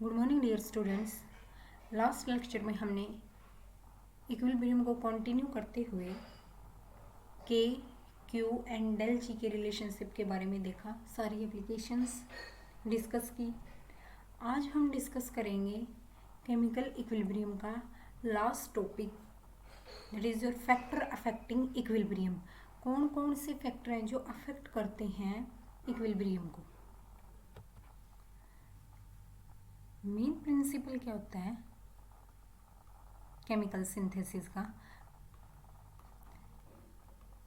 Good morning dear students. Last lecture में हमने equilibrium को कंटिन्यू करते हुए के क्यू एंड डेल जी के रिलेशनशिप के बारे में देखा, सारी एप्लीकेशंस डिस्कस की। आज हम डिस्कस करेंगे केमिकल इक्विलिब्रियम का last topic, that is your factor affecting equilibrium. कौन कौन से फैक्टर हैं जो अफेक्ट करते हैं इक्विलिब्रियम को। मेन प्रिंसिपल क्या होता है केमिकल सिंथेसिस का।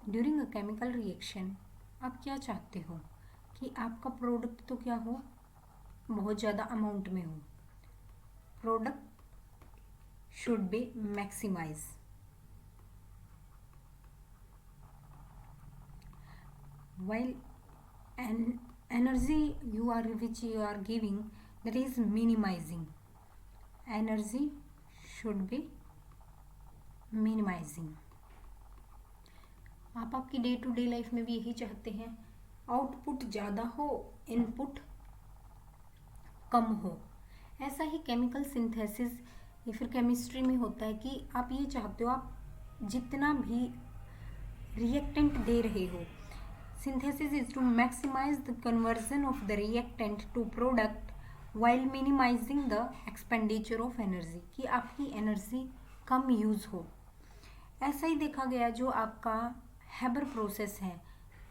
ड्यूरिंग अ केमिकल रिएक्शन आप क्या चाहते हो कि आपका प्रोडक्ट तो क्या हो, बहुत ज़्यादा अमाउंट में हो। Product should be maximize. while energy which you are giving, that is minimizing. Energy should be minimizing. आप आपकी डे टू डे लाइफ में भी यही चाहते हैं, आउटपुट ज़्यादा हो, इनपुट कम हो। ऐसा ही केमिकल सिंथेसिस या फिर केमिस्ट्री में होता है कि आप ये चाहते हो आप जितना भी रिएक्टेंट दे रहे हो, synthesis is to maximize the conversion of the reactant to product while minimizing the expenditure of energy, कि आपकी एनर्जी कम यूज़ हो। ऐसा ही देखा गया जो आपका हैबर प्रोसेस है।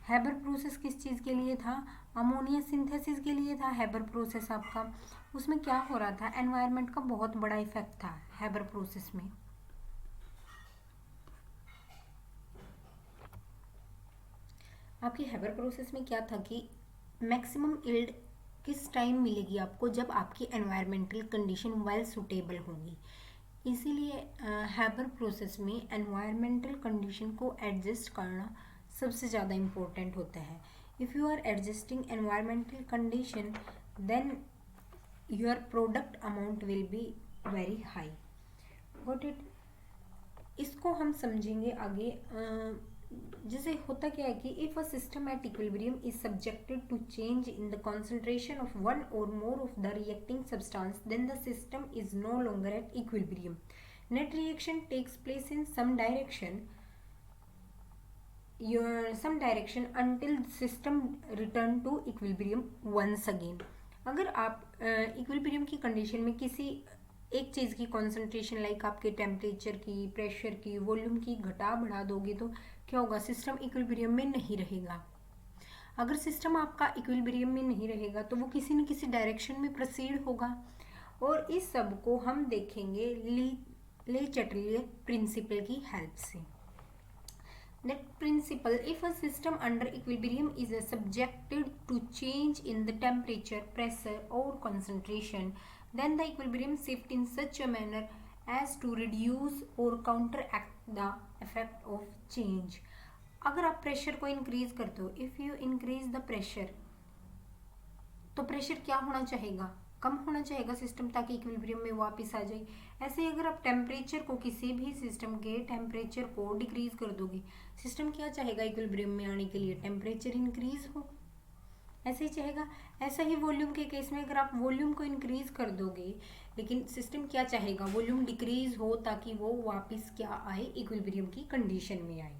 हैबर प्रोसेस किस चीज़ के लिए था? अमोनिया सिंथेसिस के लिए था हैबर प्रोसेस आपका। उसमें क्या हो रहा था, एनवायरनमेंट का बहुत बड़ा इफेक्ट था हैबर प्रोसेस में। आपकी हैबर प्रोसेस में क्या था कि मैक्सिमम यील्ड किस टाइम मिलेगी आपको, जब आपकी एनवायरमेंटल कंडीशन वेल सुटेबल होगी। इसीलिए हैबर प्रोसेस में एनवायरमेंटल कंडीशन को एडजस्ट करना सबसे ज़्यादा इम्पोर्टेंट होता है। If you are adjusting environmental condition then your product amount will be very high. Got it. इसको हम समझेंगे आगे। जैसे होता क्या है कि if a system at equilibrium is subjected to change in the concentration of one or more of the reacting substance then the system is no longer at equilibrium. Net reaction takes place in some direction until system return to equilibrium once again। अगर आप equilibrium की condition में किसी एक चीज़ की concentration like आपके temperature की, pressure की, वॉल्यूम की घटा बढ़ा दोगे तो क्या होगा, सिस्टम इक्विलिब्रियम में नहीं रहेगा। अगर सिस्टम आपका इक्विलिब्रियम में नहीं रहेगा तो वो किसी न किसी डायरेक्शन में प्रोसीड होगा। और इस सब को हम देखेंगे ले चैटलियर प्रिंसिपल की हेल्प से। That principle, if a system under equilibrium is subjected to change in the temperature, pressure or concentration, then the equilibrium shift in such a manner as to reduce or counteract the effect of change। अगर आप pressure को increase करते हो, if you increase the pressure, तो pressure क्या होना चाहेगा, कम होना चाहेगा सिस्टम, ताकि इक्विलिब्रियम में वापस आ जाए। ऐसे ही अगर आप टेम्परेचर को, किसी भी सिस्टम के टेम्परेचर को डिक्रीज कर दोगे, सिस्टम क्या चाहेगा इक्विलिब्रियम में आने के लिए, टेम्परेचर इंक्रीज हो, ऐसे ही चाहेगा। ऐसा ही वॉल्यूम के केस में अगर आप वॉल्यूम को इंक्रीज कर दोगे, लेकिन सिस्टम क्या चाहेगा, वॉल्यूम डिक्रीज हो ताकि वो वापस क्या आए, इक्विलिब्रियम की कंडीशन में आए।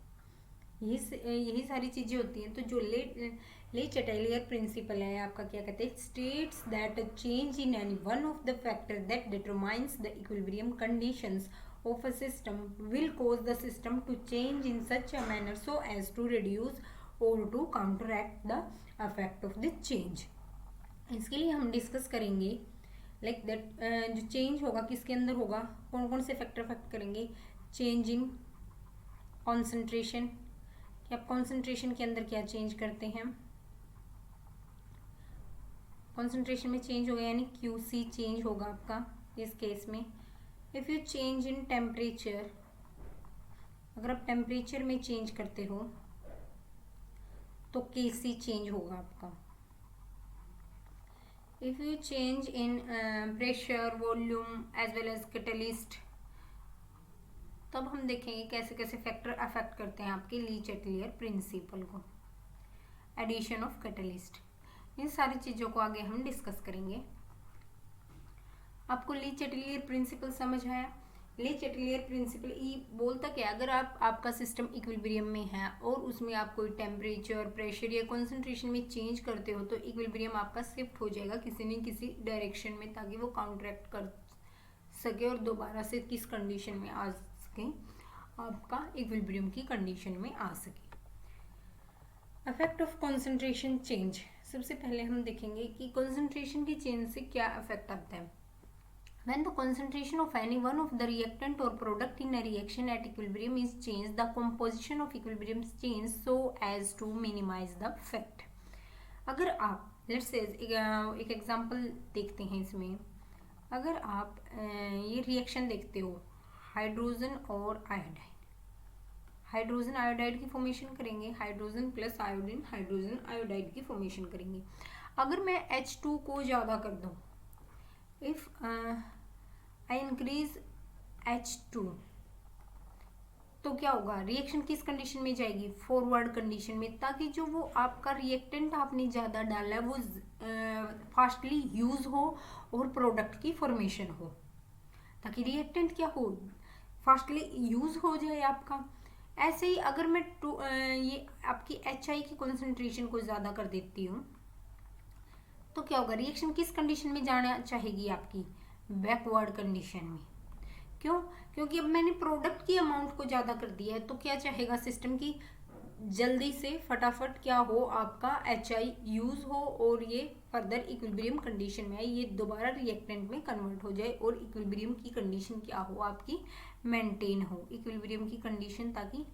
यही सारी चीज़ें होती हैं। तो जो ले चैटलियर प्रिंसिपल है आपका, क्या कहते हैं, states that a change in any one of the factor that determines the equilibrium conditions of a system will cause the system to change in such a manner so as to reduce or to counteract the effect of the change. इसके लिए हम discuss करेंगे like that जो change होगा किसके अंदर होगा, कौन कौन से फैक्टर अफेक्ट करेंगे। चेंज इन कॉन्सेंट्रेशन, कि आप कॉन्सेंट्रेशन के अंदर क्या चेंज करते हैं, कॉन्सेंट्रेशन में चेंज होगा यानी QC चेंज होगा आपका इस केस में। If you change in temperature, अगर आप टेम्परेचर में चेंज करते हो तो KC चेंज होगा आपका। If you change in pressure, volume as well as catalyst, तब हम देखेंगे कैसे कैसे फैक्टर अफेक्ट करते हैं आपके ली चैटलियर प्रिंसिपल को। एडिशन ऑफ कैटलिस्ट, इन सारी चीज़ों को आगे हम डिस्कस करेंगे। आपको ली चैटलियर प्रिंसिपल समझ आया? ली चैटलियर प्रिंसिपल ये बोलता क्या, अगर आपका सिस्टम इक्विलिब्रियम में है और उसमें आप कोई टेम्परेचर, प्रेशर या कॉन्सेंट्रेशन में चेंज करते हो तो इक्विलिब्रियम आपका शिफ्ट हो जाएगा किसी न किसी डायरेक्शन में, ताकि वो काउंटरैक्ट कर सके और दोबारा से किस कंडीशन में आ सके, आपका इक्विलिब्रियम की कंडीशन में आ सके। Effect of concentration change. सबसे पहले हम देखेंगे कि कॉन्सेंट्रेशन की चेंज से क्या इफेक्ट आता है। When the concentration of any one of the reactant or product in a reaction at equilibrium is changed, the composition of equilibrium is changed so as to minimize the effect. अगर आप let's say एक example देखते हैं इसमें, अगर आप ये reaction देखते हो हाइड्रोजन और आयोडाइन, हाइड्रोजन आयोडाइड की फॉर्मेशन करेंगे, hydrogen plus iodine hydrogen iodide की फॉर्मेशन करेंगे। अगर मैं H2 को ज़्यादा कर दूँ, इफ आई इंक्रीज H2, तो क्या होगा, रिएक्शन किस कंडीशन में जाएगी, फॉरवर्ड कंडीशन में, ताकि जो वो आपका रिएक्टेंट आपने ज़्यादा डाला है वो फास्टली यूज हो और प्रोडक्ट की फॉर्मेशन हो, ताकि रिएक्टेंट क्या हो, फास्टली यूज हो जाए आपका। ऐसे ही अगर मैं ये आपकी HI की कॉन्सेंट्रेशन को ज़्यादा कर देती हूँ तो क्या होगा, रिएक्शन किस कंडीशन में जाना चाहेगी आपकी, बैकवर्ड कंडीशन में। क्यों? क्योंकि अब मैंने प्रोडक्ट की अमाउंट को ज़्यादा कर दिया है, तो क्या चाहेगा सिस्टम की, जल्दी से फटाफट क्या हो, आपका HI यूज हो और ये फर्दर इक्विलिब्रियम कंडीशन में आए, ये दोबारा रिएक्टेंट में कन्वर्ट हो जाए और इक्विलिब्रियम की कंडीशन क्या हो, आपकी मेंटेन हो, इक्विलिब्रियम की कंडीशन ताकि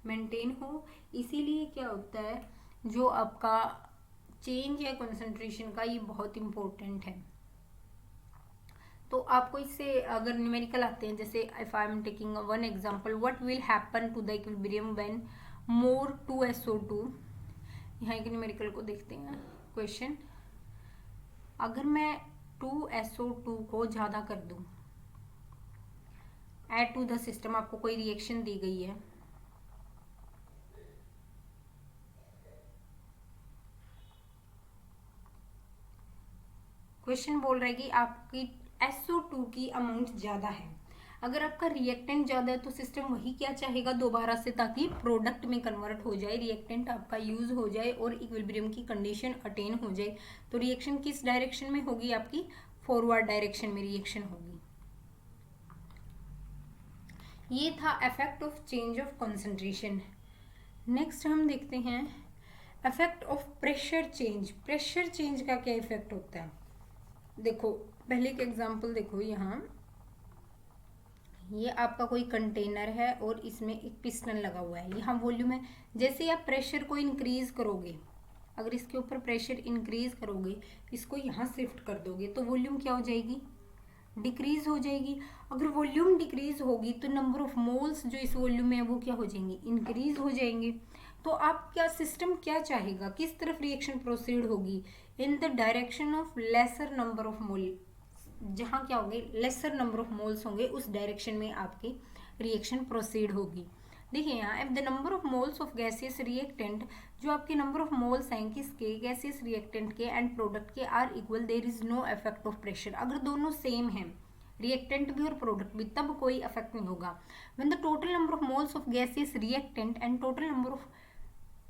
मेंटेन हो। इसीलिए क्या होता है, जो आपका चेंज है कंसंट्रेशन का, ये बहुत इंपॉर्टेंट है। तो आपको इससे अगर न्यूमेरिकल आते हैं, जैसे if I am taking one example, what will happen to the equilibrium when more 2SO2। यहाँ एक न्यूमेरिकल को देखते हैं क्वेश्चन, अगर मैं 2SO2 को ज़्यादा कर दूं, ऐड टू द सिस्टम, आपको कोई रिएक्शन दी गई है, क्वेश्चन बोल रहा है कि आपकी SO2 की अमाउंट ज़्यादा है, अगर आपका रिएक्टेंट ज़्यादा है तो सिस्टम वही क्या चाहेगा दोबारा से, ताकि प्रोडक्ट में कन्वर्ट हो जाए, रिएक्टेंट आपका यूज हो जाए और इक्विलिब्रियम की कंडीशन अटेन हो जाए। तो रिएक्शन किस डायरेक्शन में होगी, आपकी फॉरवर्ड डायरेक्शन में रिएक्शन होगी। ये था effect of change of concentration. Next हम देखते हैं effect of pressure change. Pressure change का क्या इफेक्ट होता है, देखो पहले एक एग्जांपल देखो, यहाँ ये आपका कोई कंटेनर है और इसमें एक पिस्टन लगा हुआ है, यहाँ वॉल्यूम है, जैसे आप प्रेशर को इंक्रीज करोगे, अगर इसके ऊपर प्रेशर इंक्रीज करोगे, इसको यहाँ शिफ्ट कर दोगे, तो वॉल्यूम क्या हो जाएगी, डिक्रीज हो जाएगी। अगर वॉल्यूम डिक्रीज होगी तो नंबर ऑफ मोल्स जो इस वॉल्यूम में है वो क्या हो जाएंगे, इंक्रीज हो जाएंगे। तो आप क्या, सिस्टम क्या चाहेगा, किस तरफ रिएक्शन प्रोसीड होगी, in the direction of lesser number of mole, जहाँ क्या होंगे लेसर नंबर ऑफ मोल्स होंगे उस डायरेक्शन में आपकी रिएक्शन प्रोसीड होगी। देखिए यहाँ if the number of moles of gaseous reactant, जो आपके नंबर ऑफ मोल्स हैं किसके, गैसियस रिएक्टेंट के एंड प्रोडक्ट के, are equal, there is no effect of pressure. अगर दोनों सेम हैं, रिएक्टेंट भी और प्रोडक्ट भी, तब कोई इफेक्ट नहीं होगा। When the total number of moles of gaseous reactant and total number of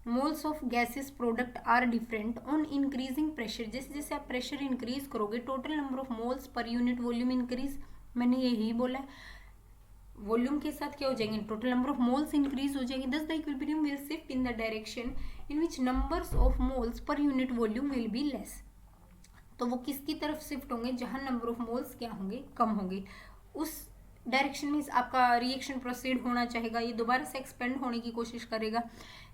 moles of gases product are different on increasing pressure, जैसे जैसे आप प्रेशर इंक्रीज करोगे total number of moles per unit volume increase, मैंने यही बोला है, volume के साथ क्या हो जाएंगे, total number of moles increase हो जाएंगे, दस the equilibrium will shift in the direction in which numbers of moles per unit volume will be less. तो वो किसकी तरफ शिफ्ट होंगे, जहां नंबर ऑफ मोल्स क्या होंगे, कम होंगे, उस डायरेक्शन में आपका रिएक्शन प्रोसीड होना चाहेगा, ये दोबारा से एक्सपेंड होने की कोशिश करेगा।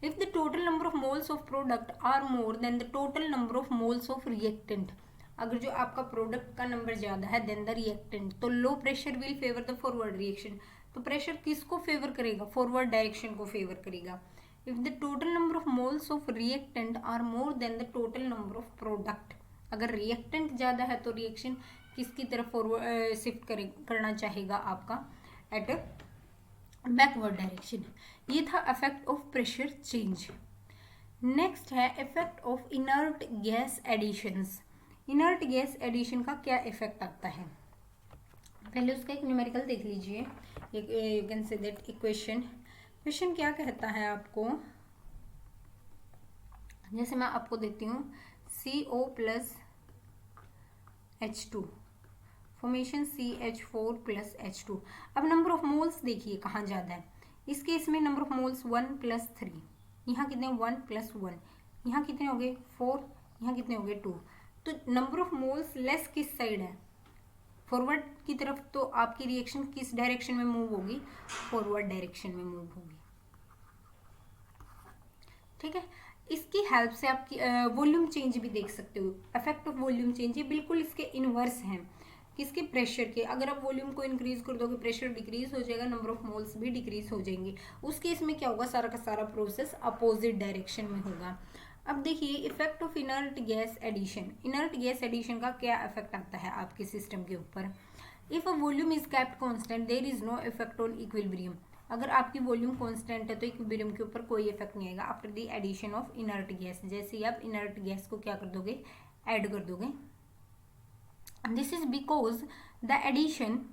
If the total number of moles of product are more than the total number of moles of reactant, अगर जो आपका प्रोडक्ट का नंबर ज्यादा है देन द रिएक्टेंट, तो low pressure will favour the forward reaction, तो प्रेशर किसको favour करेगा, फॉरवर्ड डायरेक्शन को फेवर करेगा। If the total number of moles of reactant are more than the total number of product, अगर reactant ज़्यादा है तो रिएक्शन किसकी तरफ फॉरवर्ड शिफ्ट करना चाहेगा आपका, एट बैकवर्ड डायरेक्शन। ये था effect of pressure change. Next है effect of inert gas additions. Inert gas addition का क्या इफेक्ट आता है, पहले उसका एक न्यूमेरिकल देख लीजिए, you can say that equation. Question क्या कहता है आपको, जैसे मैं आपको देती हूँ CO plus H2 formation CH4+H2। अब नंबर ऑफ मोल्स देखिए कहाँ ज़्यादा है, इस केस में नंबर ऑफ मोल्स 1+3, यहाँ कितने 1+1, यहाँ कितने हो गए 4, यहाँ कितने हो गए 2। तो नंबर ऑफ मोल्स लेस किस साइड है, फॉरवर्ड की तरफ। तो आपकी रिएक्शन किस डायरेक्शन में मूव होगी, फॉरवर्ड डायरेक्शन में मूव होगी। ठीक है, इसकी हेल्प से आपकी वॉल्यूम चेंज भी देख सकते हो। इफेक्ट ऑफ वॉल्यूम चेंज ये बिल्कुल इसके इनवर्स हैं, किसके, प्रेशर के। अगर आप वॉल्यूम को इंक्रीज कर दोगे प्रेशर डिक्रीज हो जाएगा, नंबर ऑफ मोल्स भी डिक्रीज हो जाएंगे। उस केस में क्या होगा, सारा का सारा प्रोसेस अपोजिट डायरेक्शन में होगा। अब देखिए effect of inert gas addition. Inert gas addition का क्या इफेक्ट आता है आपके सिस्टम के ऊपर। If a volume is kept constant there is no effect on equilibrium. अगर आपकी वॉल्यूम कांस्टेंट है तो इक्विलिब्रियम के ऊपर कोई इफेक्ट नहीं आएगा after the addition of inert gas. जैसे ही आप इनर्ट गैस को क्या कर दोगे, ऐड कर दोगे। This is because the addition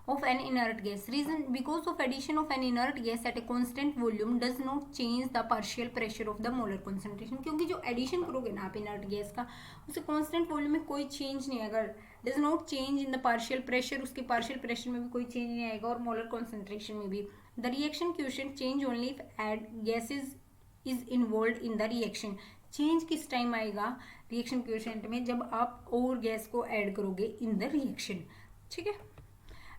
of an inert gas. Reason, because of addition of an inert gas at a constant volume does not change the partial pressure of the molar concentration. क्योंकि जो addition करोगे ना आप inert gas का, उसे constant volume में कोई change नहीं आएगा। Does not change in the partial pressure, उसके पार्शियल प्रेशर में भी कोई चेंज नहीं आएगा और मोलर कॉन्सेंट्रेशन में भी। The reaction quotient change only if add gases is involve in the reaction. Change किस टाइम आएगा रिएक्शन क्वोशिएंट में, जब आप और गैस को ऐड करोगे इन द रिएक्शन। ठीक है,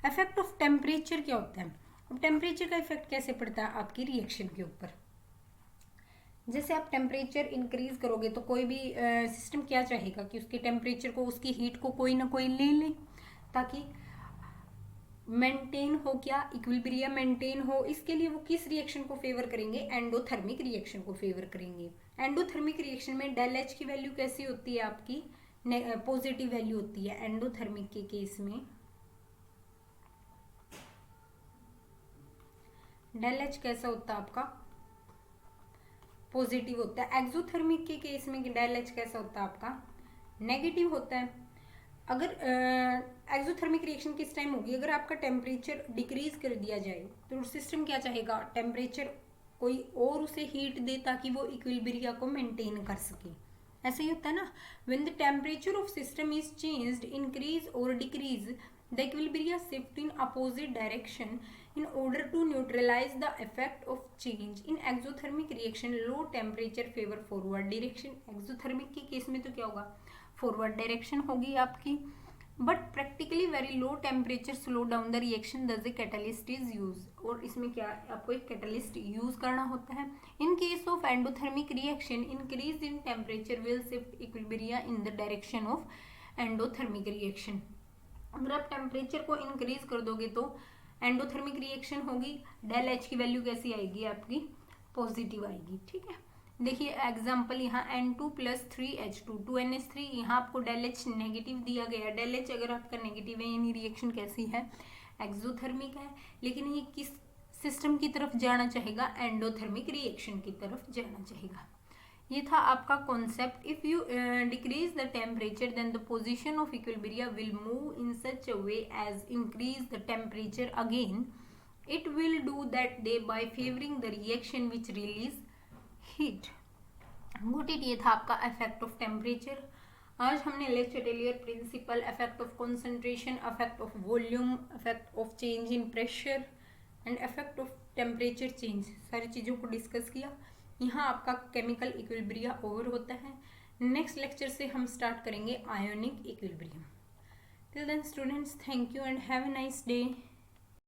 इफेक्ट ऑफ टेम्परेचर क्या होता है। अब टेम्परेचर का इफेक्ट कैसे पड़ता है आपकी रिएक्शन के ऊपर। जैसे आप टेम्परेचर इंक्रीज करोगे तो कोई भी सिस्टम क्या चाहेगा कि उसके टेम्परेचर को, उसकी हीट को कोई ना कोई ले ले, ताकि मेंटेन हो, क्या इक्विलिब्रियम मेंटेन हो। इसके लिए वो किस रिएक्शन को फेवर करेंगे, एंडोथर्मिक रिएक्शन को फेवर करेंगे। एंडोथर्मिक रिएक्शन में डेल एच की वैल्यू कैसी होती है आपकी, पॉजिटिव वैल्यू होती है। एंडोथर्मिक के केस में डेल एच कैसा होता है आपका, पॉजिटिव होता है। एक्सोथर्मिक के केस में डेल एच कैसा होता है आपका, नेगेटिव होता है। अगर एक्सोथर्मिक रिएक्शन किस टाइम होगी, अगर आपका टेम्परेचर डिक्रीज कर दिया जाए तो सिस्टम क्या चाहेगा, टेम्परेचर कोई और उसे हीट दे ताकि वो इक्विलिब्रिया को मेंटेन कर सके। ऐसा ही होता है ना, when the temperature of system is changed, increase और decrease, the equilibria shift in opposite direction in order to neutralize the effect of change. In exothermic reaction low temperature favor forward direction. exothermic के case में तो क्या होगा, forward direction होगी आपकी, but practically very low temperature slow down the reaction thus a catalyst is used. और इसमें क्या आपको एक catalyst use करना होता है. In case of endothermic reaction increase in temperature will shift equilibria in the direction of endothermic reaction. अगर आप टेम्परेचर को इंक्रीज कर दोगे तो एंडोथर्मिक रिएक्शन होगी, डेल एच की वैल्यू कैसी आएगी आपकी, पॉजिटिव आएगी। ठीक है, देखिए एग्जांपल यहाँ N2+3H2 2NH3, यहाँ आपको डेल एच नेगेटिव दिया गया। डेल एच अगर आपका नेगेटिव है यानी रिएक्शन कैसी है, एक्सोथर्मिक है, लेकिन ये किस सिस्टम की तरफ जाना चाहेगा, एंडोथर्मिक रिएक्शन की तरफ जाना चाहेगा। ये था आपका concept. If you decrease the temperature then the position of equilibria will move in such a way as increase the temperature again. It will do that day by favouring the reaction which release heat. Good it, ये था आपका effect of temperature. आज हमने Le Chatelier principle, effect of concentration, effect of volume, effect of change in pressure and effect of temperature change, सारी चीज़ों को discuss किया। यहाँ आपका केमिकल इक्विलिब्रिया ओवर होता है। नेक्स्ट लेक्चर से हम स्टार्ट करेंगे ionic equilibrium. Till then students, thank you and have a nice day.